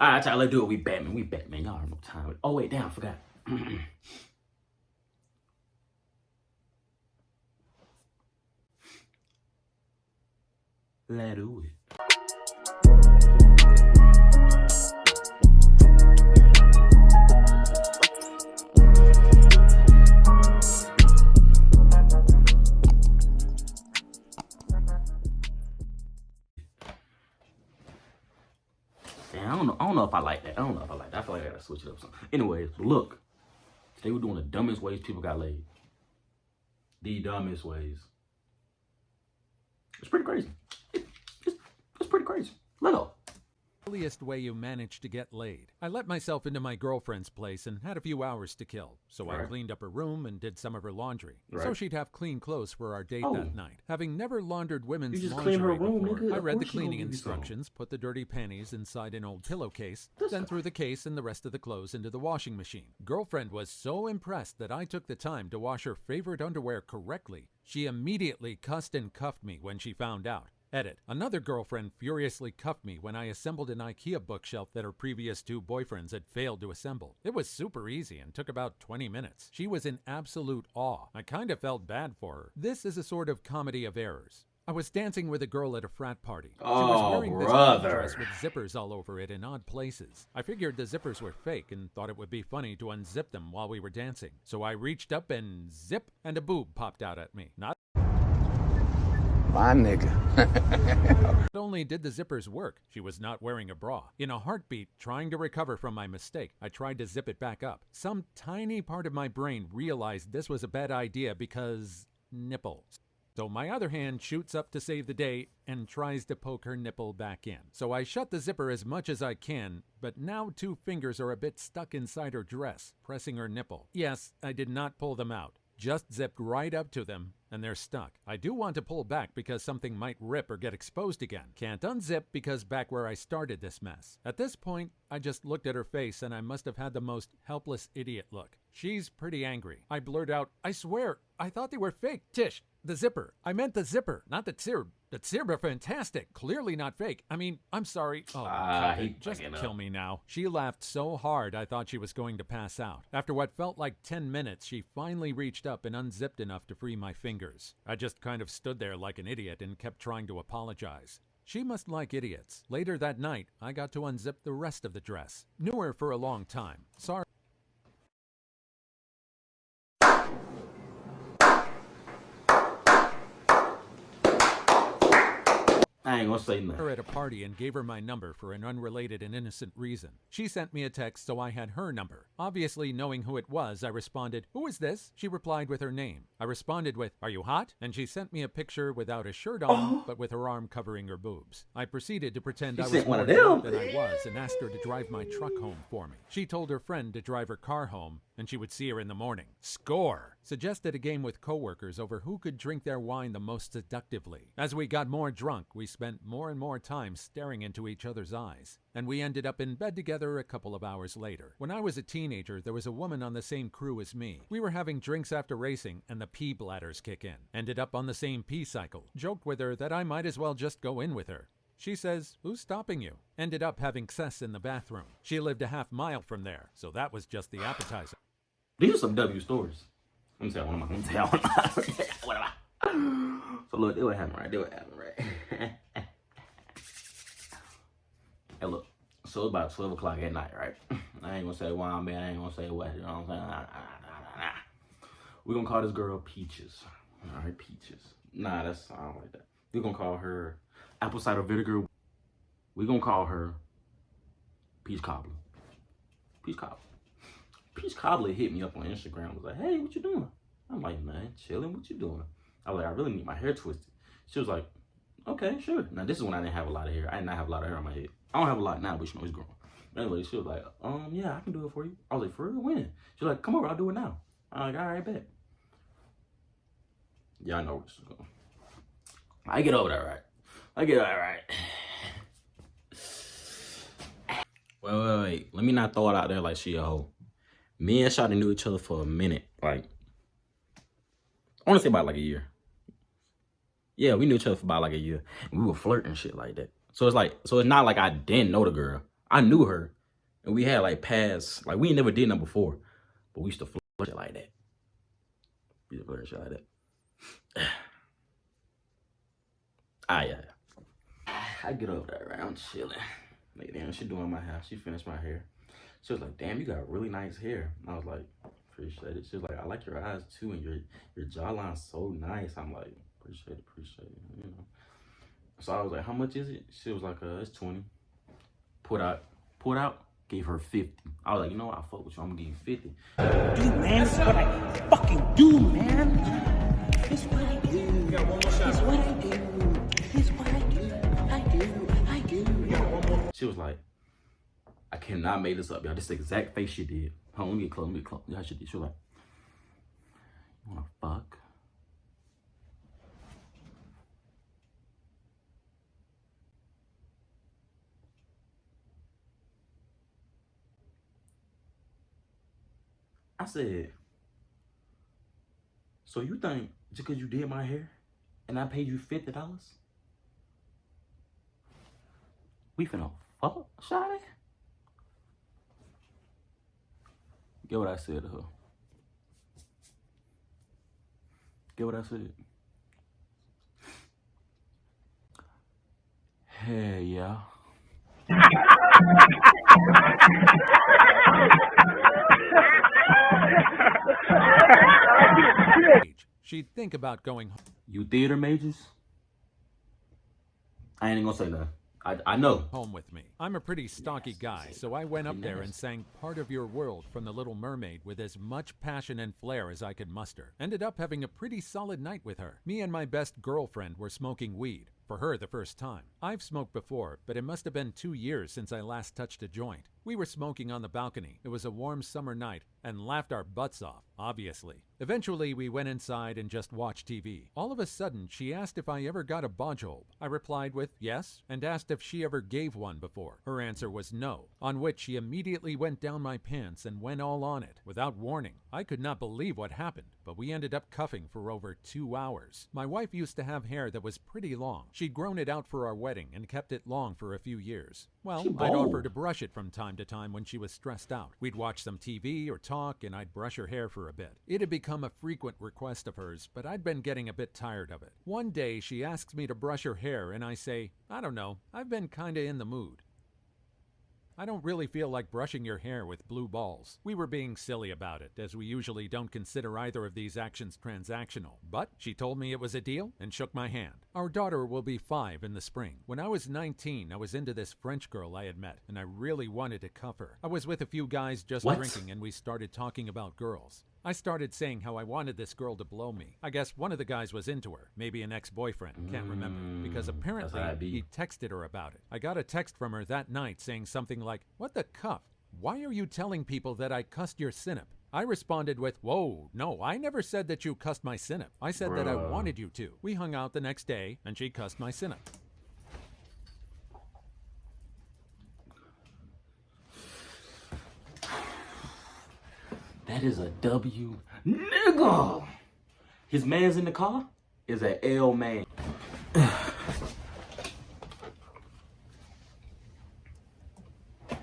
All right, let's do it. We Batman. We Batman. Y'all have no time. Oh, wait, damn, I forgot. Let's do it. Damn, I don't know if I like that. I don't know if I like that. I feel like I gotta switch it up something. Anyways, look. They were doing the dumbest ways people got laid. The dumbest ways. It's pretty crazy. It's pretty crazy. Let go. Earliest way you managed to get laid. I let myself into my girlfriend's place and had a few hours to kill. So I cleaned up her room and did some of her laundry. So she'd have clean clothes for our date that night. Having never laundered women's lingerie before, I read the cleaning instructions, put the dirty panties inside an old pillowcase, then threw the case and the rest of the clothes into the washing machine. Girlfriend was so impressed that I took the time to wash her favorite underwear correctly. She immediately cussed and cuffed me when she found out. Edit. Another girlfriend furiously cuffed me when I assembled an IKEA bookshelf that her previous 2 boyfriends had failed to assemble. It was super easy and took about 20 minutes. She was in absolute awe. I kind of felt bad for her. This is a sort of comedy of errors. I was dancing with a girl at a frat party. She was wearing this dress with zippers all over it in odd places. I figured the zippers were fake and thought it would be funny to unzip them while we were dancing. So I reached up and zip, and a boob popped out at me. Not my nigga. Not only did the zippers work, she was not wearing a bra. In a heartbeat, trying to recover from my mistake, I tried to zip it back up. Some tiny part of my brain realized this was a bad idea because nipples. So my other hand shoots up to save the day and tries to poke her nipple back in. So I shut the zipper as much as I can, but now 2 fingers are a bit stuck inside her dress, pressing her nipple. Yes, I did not pull them out. Just zipped right up to them, and they're stuck. I do want to pull back because something might rip or get exposed again. Can't unzip because back where I started this mess. At this point, I just looked at her face and I must have had the most helpless idiot look. She's pretty angry. I blurt out, I swear, I thought they were fake. Tish, the zipper. I meant the zipper, not the zipper. The zipper fantastic. Clearly not fake. I mean, I'm sorry. Oh, just kill me now. She laughed so hard I thought she was going to pass out. After what felt like 10 minutes, she finally reached up and unzipped enough to free my fingers. I just kind of stood there like an idiot and kept trying to apologize. She must like idiots. Later that night, I got to unzip the rest of the dress. Knew her for a long time. Sorry. I ain't gonna say nothing. Her at a party and gave her my number for an unrelated and innocent reason. She sent me a text, so I had her number. Obviously, knowing who it was, I responded, "Who is this?" She replied with her name. I responded with, "Are you hot?" And she sent me a picture without a shirt on, but with her arm covering her boobs. I proceeded to pretend I was more drunk than I was and asked her to drive my truck home for me. She told her friend to drive her car home, and she would see her in the morning. Score! Suggested a game with coworkers over who could drink their wine the most seductively. As we got more drunk, we spent more and more time staring into each other's eyes, and we ended up in bed together a couple of hours later. When I was a teenager, there was a woman on the same crew as me. We were having drinks after racing, and the pee bladders kick in. Ended up on the same pee cycle. Joked with her that I might as well just go in with her. She says, "Who's stopping you?" Ended up having sex in the bathroom. She lived a half mile from there, so that was just the appetizer. These are some W stories. Let me tell one of my. So look, they what happened, right? Hey, look. So it's about 12 o'clock at night, right? I ain't gonna say why I'm bad. I ain't gonna say what. You know what I'm saying? We're gonna call this girl Peaches. All right, Peaches. Nah, I don't like that. We're gonna call her apple cider vinegar. We're gonna call her Peach Cobbler. Peach Cobbler. Peach Cobbler hit me up on Instagram. Was like, "Hey, what you doing?" I'm like, "Man, chilling. What you doing?" I was like, "I really need my hair twisted." She was like, "Okay, sure." Now this is when I didn't have a lot of hair. I did not have a lot of hair on my head. I don't have a lot now, but you know it's growing. Anyway, she was like, "Yeah, I can do it for you." I was like, "For real? When?" She's like, "Come over, I'll do it now." I'm like, "All right, bet." Yeah, I know where this is going. I get over that, right? I get over that, right? Wait. Let me not throw it out there like she a hoe. Me and Shawty knew each other for a minute. Like, I want to say about like a year. Yeah, we knew each other for about like a year. And we were flirting shit like that. So it's not like I didn't know the girl. I knew her, and we had like past, like we ain't never did nothing before, but we used to flirt shit like that. We used to flirt shit like that. Yeah. I get over there around chilling. Like, damn, she doing my hair. She finished my hair. She was like, damn, you got really nice hair. And I was like, appreciate it. She was like, I like your eyes too, and your jawline's so nice. I'm like, appreciate it, you know. So I was like, how much is it? She was like, it's 20. Pulled out, gave her 50. I was like, you know what? I fuck with you. I'm gonna give you 50. Dude, man, this is what I fucking do, man. This is what I do. You got one more shot. This is what I do. This is what I do. I do. You got one more. She was like, I cannot make this up, y'all. This is the exact face she did. Hold on, let me get close. Yeah, she did. She was like, you wanna fuck? I said, so you think just because you did my hair and I paid you $50, we finna fuck, shawty? Get what I said to her. Get what I said. Hell yeah. She'd think about going home. You theater majors? I ain't gonna say nothing. I know. Home with me. I'm a pretty stocky guy, so I went up there and sang Part of Your World from The Little Mermaid with as much passion and flair as I could muster. Ended up having a pretty solid night with her. Me and my best girlfriend were smoking weed. For her, the first time. I've smoked before, but it must have been 2 years since I last touched a joint. We were smoking on the balcony. It was a warm summer night and laughed our butts off, obviously. Eventually, we went inside and just watched TV. All of a sudden, she asked if I ever got a bodjob. I replied with yes and asked if she ever gave one before. Her answer was no, on which she immediately went down my pants and went all on it, without warning. I could not believe what happened, but we ended up cuffing for over 2 hours. My wife used to have hair that was pretty long. She'd grown it out for our wedding and kept it long for a few years. Well, I'd offer to brush it from time to time when she was stressed out. We'd watch some TV or talk, and I'd brush her hair for a bit. It had become a frequent request of hers, but I'd been getting a bit tired of it. One day, she asks me to brush her hair, and I say, I don't know, I've been kinda in the mood. I don't really feel like brushing your hair with blue balls. We were being silly about it, as we usually don't consider either of these actions transactional. But she told me it was a deal and shook my hand. Our daughter will be 5 in the spring. When I was 19, I was into this French girl I had met, and I really wanted to cuff her. I was with a few guys just drinking, and we started talking about girls. I started saying how I wanted this girl to blow me. I guess one of the guys was into her, maybe an ex-boyfriend, can't remember, because apparently he texted her about it. I got a text from her that night saying something like, "What the cuff? Why are you telling people that I cussed your synap?" I responded with, "Whoa, no, I never said that you cussed my synap. I said that I wanted you to." We hung out the next day, and she cussed my synap. That is a W, nigga. His man's in the car is an L man.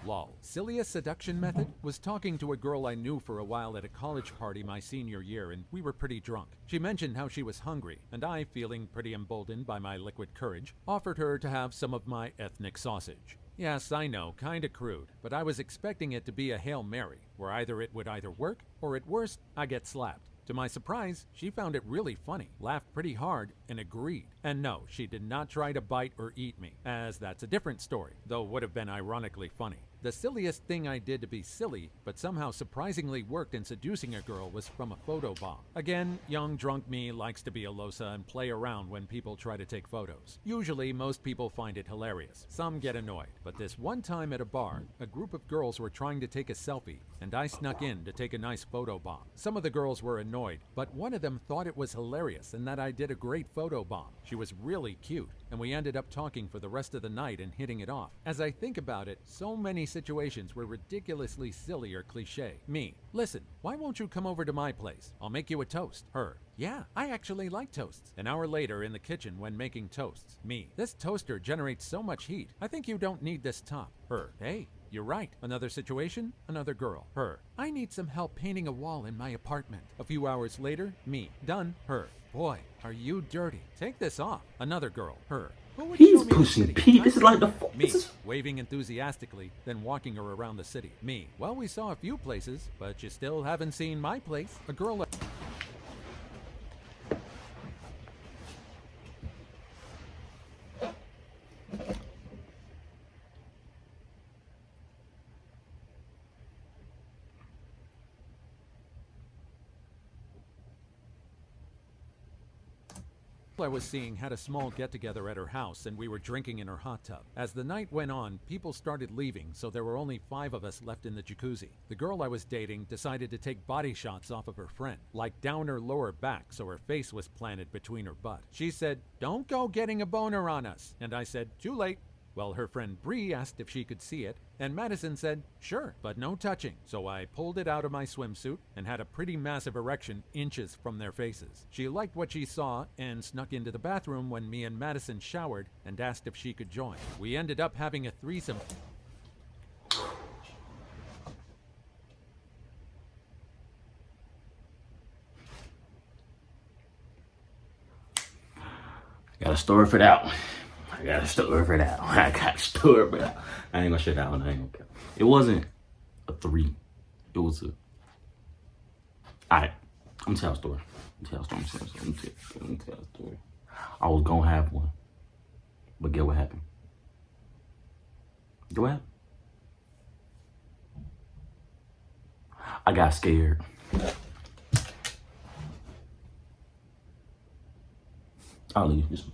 Lol. Silliest seduction method was talking to a girl I knew for a while at a college party my senior year, and we were pretty drunk. She mentioned how she was hungry, and I, feeling pretty emboldened by my liquid courage, offered her to have some of my ethnic sausage. Yes, I know, kinda crude, but I was expecting it to be a Hail Mary, where either it would either work, or at worst, I get slapped. To my surprise, she found it really funny, laughed pretty hard, and agreed. And no, she did not try to bite or eat me, as that's a different story, though would have been ironically funny. The silliest thing I did to be silly, but somehow surprisingly worked in seducing a girl, was from a photo bomb. Again, young drunk me likes to be a losa and play around when people try to take photos. Usually, most people find it hilarious. Some get annoyed. But this one time at a bar, a group of girls were trying to take a selfie, and I snuck in to take a nice photo bomb. Some of the girls were annoyed, but one of them thought it was hilarious and that I did a great photo bomb. She was really cute, and we ended up talking for the rest of the night and hitting it off. As I think about it, so many situations were ridiculously silly or cliche. Me, listen, why won't you come over to my place? I'll make you a toast. Her, yeah, I actually like toasts. An hour later in the kitchen when making toasts. Me, this toaster generates so much heat. I think you don't need this top. Her, hey, You're right. Another situation, another girl. Her. I need some help painting a wall in my apartment. A few hours later, me. Done. Her. Boy, are you dirty. Take this off. Another girl. Her. Who would He's show me the pushing city? P. This is like the Me, waving enthusiastically, then walking her around the city. Me. Well, we saw a few places, but you still haven't seen my place. A girl. I was seeing had a small get-together at her house, and we were drinking in her hot tub. As the night went on, people started leaving, so there were only 5 of us left in the jacuzzi. The girl I was dating decided to take body shots off of her friend, like down her lower back so her face was planted between her butt. She said, "Don't go getting a boner on us." And I said, "Too late." Well, her friend Bree asked if she could see it, and Madison said, "Sure, but no touching." So I pulled it out of my swimsuit and had a pretty massive erection inches from their faces. She liked what she saw and snuck into the bathroom when me and Madison showered and asked if she could join. We ended up having a threesome. Gotta store it for that one. I gotta store it for that one. I gotta store it for that one. I ain't gonna share that one. I ain't gonna care. It wasn't a 3. It was a. Alright. I'm gonna tell a story. I'm gonna tell a story. I was gonna have one. But get what happened? Get what happened? I got scared. I'll leave this one.